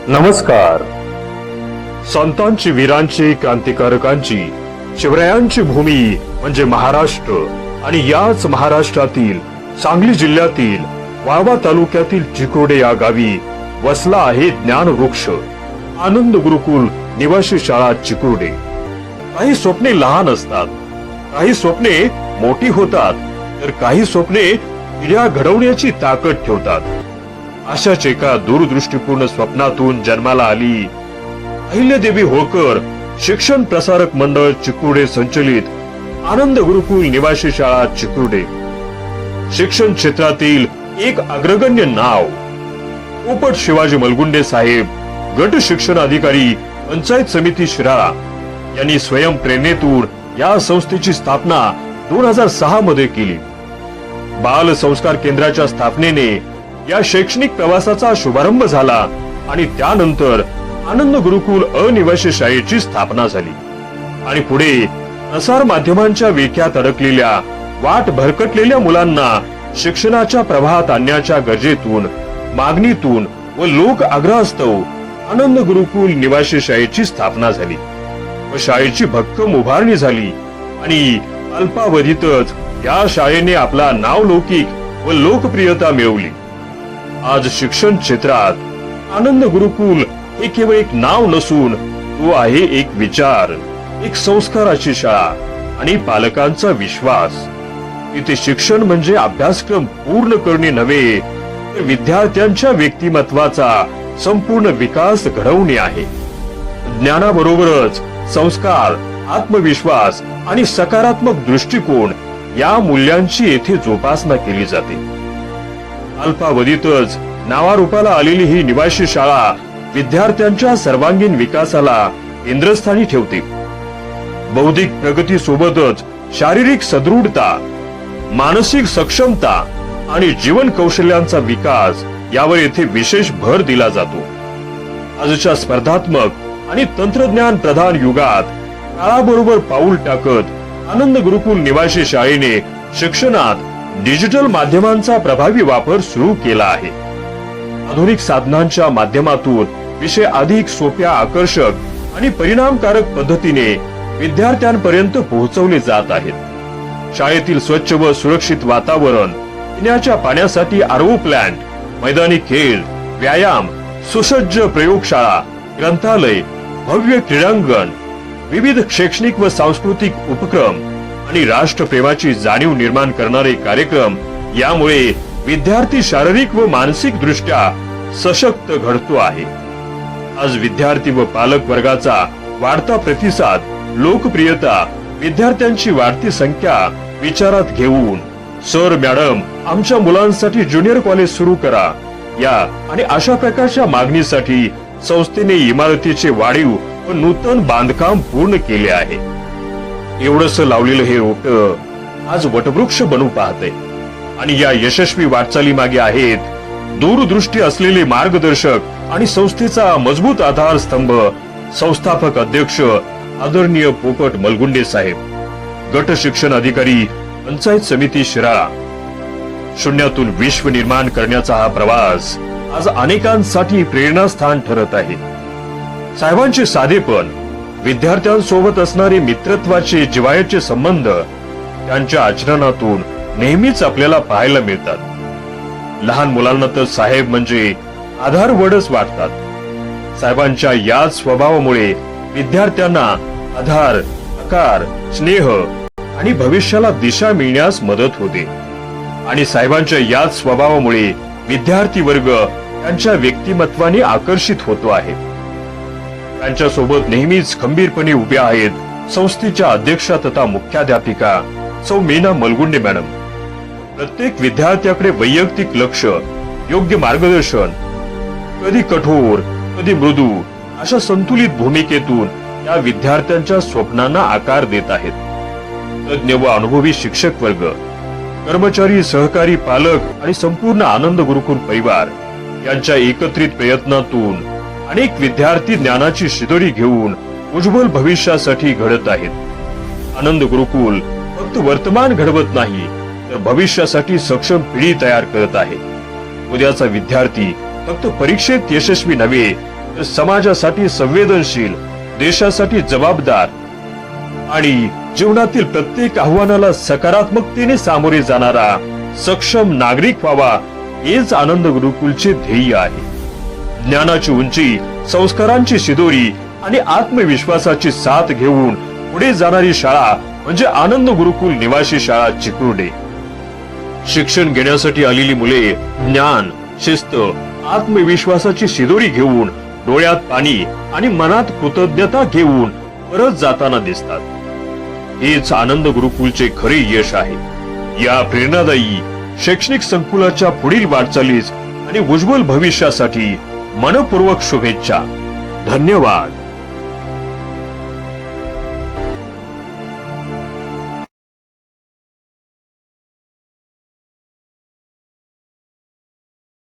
नमस्कार. संतांची, वीरांची, क्रांतिकारकांची, शिवरायांची भूमी म्हणजे महाराष्ट्र आणि याच महाराष्ट्रातील सांगली जिल्ह्यातील वाळवा तालुक्यातील चिकोडे या गावी वसला आहे ज्ञान वृक्ष आनंद गुरुकुल निवासी शाळा चिकोडे. काही स्वप्ने लहान असतात, काही स्वप्ने मोठी होतात, तर काही स्वप्ने पिढ्या घडवण्याची ताकद ठेवतात. अशाच एका दूरदृष्टीपूर्ण स्वप्नातून जन्माला आली अहिल्यादेवी होळकर शिक्षण प्रसारक मंडळ चिकोडे संचलित आनंद गुरुकुल निवासी शाळा चिकोडे. शिक्षण क्षेत्रातील एक अग्रगण्य नाव पोपट शिवाजी मलगुंडे साहेब, गट शिक्षण अधिकारी, पंचायत समिती शिराळा यांनी स्वयंप्रेरणेतून या संस्थेची स्थापना 2006 मध्ये केली. बाल संस्कार केंद्राच्या स्थापनेने या शैक्षणिक प्रवासाचा शुभारंभ झाला आणि त्यानंतर आनंद गुरुकुल अनिवासी शाळेची स्थापना झाली आणि पुढे प्रसार माध्यमांच्या विळख्यात अडकलेल्या, वाट भरकटलेल्या मुलांना शिक्षणाच्या प्रवाहात आणण्याच्या गरजेतून, मागणीतून व लोक आग्रहास्तव आनंद गुरुकुल निवासी शाळेची स्थापना झाली व शाळेची भक्कम उभारणी झाली आणि अल्पावधीतच या शाळेने आपला नावलौकिक व लोकप्रियता मिळवली. आज शिक्षण क्षेत्रात आनंद गुरुकुल हे केवळ एक नाव नसून तो आहे एक विचार, एक संस्काराची शाळा आणि पालकांचा विश्वास. इथे शिक्षण म्हणजे अभ्यासक्रम पूर्ण करणे नव्हे, तर विद्यार्थ्यांच्या व्यक्तिमत्वाचा संपूर्ण विकास घडवणे आहे. ज्ञानाबरोबरच संस्कार, आत्मविश्वास आणि सकारात्मक दृष्टिकोन या मूल्यांची येथे जोपासना केली जाते. अल्पावधीतच नावारूपाला आलेली ही निवासी शाळा विद्यार्थ्यांच्या सर्वांगीण विकासाला केंद्रस्थानी ठेवते. बौद्धिक प्रगती सोबतच शारीरिक सदृढता, मानसिक सक्षमता आणि जीवन कौशल्यांचा विकास यावर येथे विशेष भर दिला जातो. आजच्या स्पर्धात्मक आणि तंत्रज्ञान प्रधान युगात काळाबरोबर पाऊल टाकत आनंद गुरुकुल निवासी शाळेने शिक्षणात डिजिटल माध्यमांचा प्रभावी वापर सुरू केला आहे. आधुनिक साधनांच्या माध्यमातून विषय अधिक सोप्या, आकर्षक आणि परिणामकारक पद्धतीने विद्यार्थ्यांपर्यंत पोहोचवले जात आहेत. शाळेतील स्वच्छ व सुरक्षित वातावरण, पिण्याच्या पाण्यासाठी आरओ प्लांट, मैदानी खेळ, व्यायाम, सुसज्ज प्रयोगशाळा, ग्रंथालय, भव्य क्रीडांगण, विविध शैक्षणिक व सांस्कृतिक उपक्रम आणि राष्ट्रप्रेमाची जाणीव निर्माण करणारे कार्यक्रम यामुळे विद्यार्थी शारीरिक व मानसिक दृष्ट्या सशक्त घडतो आहे. आज विद्यार्थी व पालक वर्गाचा वाढता प्रतिसाद, लोकप्रियता, विद्यार्थ्यांची वाढती संख्या विचारात घेऊन सर, मॅडम, आमच्या मुलांसाठी ज्युनियर कॉलेज सुरू करा या आणि अशा प्रकारच्या मागणीसाठी संस्थेने इमारतीचे वाढीव व नूतन बांधकाम पूर्ण केले आहे. एवढंच लावलेलं हे रोपट आज वटवृक्ष बनू पाहते आणि या यशस्वी वाटचाली मागे आहेत दूरदृष्टी असलेले मार्गदर्शक आणि संस्थेचा मजबूत आधारस्तंभ संस्थापक अध्यक्ष आदरणीय पोपट मलगुंडे साहेब, गट शिक्षण अधिकारी, पंचायत समिती शिराळा. शून्यातून विश्व निर्माण करण्याचा हा प्रवास आज अनेकांसाठी प्रेरणास्थान ठरत आहे. साहेबांचे साधेपण, विद्यार्थ्यांसोबत असणारे मित्रत्वाचे, जिव्हाळ्याचे संबंध त्यांच्या आचरणातून नेहमीच आपल्याला पाहायला मिळतात. लहान मुलांना तर साहेब म्हणजे आधारवडच वाटतात. साहेबांच्या याच स्वभावामुळे विद्यार्थ्यांना आधार, आकार, स्नेह आणि भविष्याला दिशा मिळण्यास मदत होते आणि साहेबांच्या याच स्वभावामुळे विद्यार्थी वर्ग त्यांच्या व्यक्तिमत्वाने आकर्षित होतो आहे. त्यांच्या सोबत नेहमीच खंबीरपणे उभ्या आहेत संस्थेच्या अध्यक्षा तथा मुख्याध्यापिका सौ मीना मलगुंडे मॅडम. प्रत्येक विद्यार्थ्याकडे वैयक्तिक लक्ष, योग्य मार्गदर्शन, कधी कठोर, कधी मृदू अशा संतुलित भूमिकेतून या विद्यार्थ्यांच्या स्वप्नांना आकार देत आहेत. तज्ञ व अनुभवी शिक्षक वर्ग, कर्मचारी, सहकारी, पालक आणि संपूर्ण आनंद गुरुकुल परिवार यांच्या एकत्रित प्रयत्नातून अनेक विद्यार्थी ज्ञानाची शिदोरी घेऊन उज्ज्वल भविष्यासाठी घडत आहेत. आनंद गुरुकुल फक्त वर्तमान घडवत नाही, तर भविष्यासाठी सक्षम पिढी तयार करत आहे. उद्याचा विद्यार्थी फक्त परीक्षेत यशस्वी नव्हे, तर समाजासाठी संवेदनशील, देशासाठी जबाबदार आणि जीवनातील प्रत्येक आव्हानाला सकारात्मकतेने सामोरे जाणारा सक्षम नागरिक व्हावा, हेच आनंद गुरुकुलचे ध्येय आहे. ज्ञानाची उंची, संस्कारांची शिदोरी आणि आत्मविश्वासाची साथ घेऊन पुढे जाणारी शाळा म्हणजे आनंद गुरुकुल निवासी शाळा चिकुर्डे. शिक्षण घेण्यासाठी आलेली मुले ज्ञान, शिस्त, आत्मविश्वासाची शिदोरी घेऊन डोळ्यात पाणी आणि मनात कृतज्ञता घेऊन परत जाताना दिसतात. हेच आनंद गुरुकुलचे खरे यश आहे. या प्रेरणादायी शैक्षणिक संकुलाच्या पुढील वाटचालीस आणि उज्ज्वल भविष्यासाठी मनपूर्वक शुभेच्छा. धन्यवाद.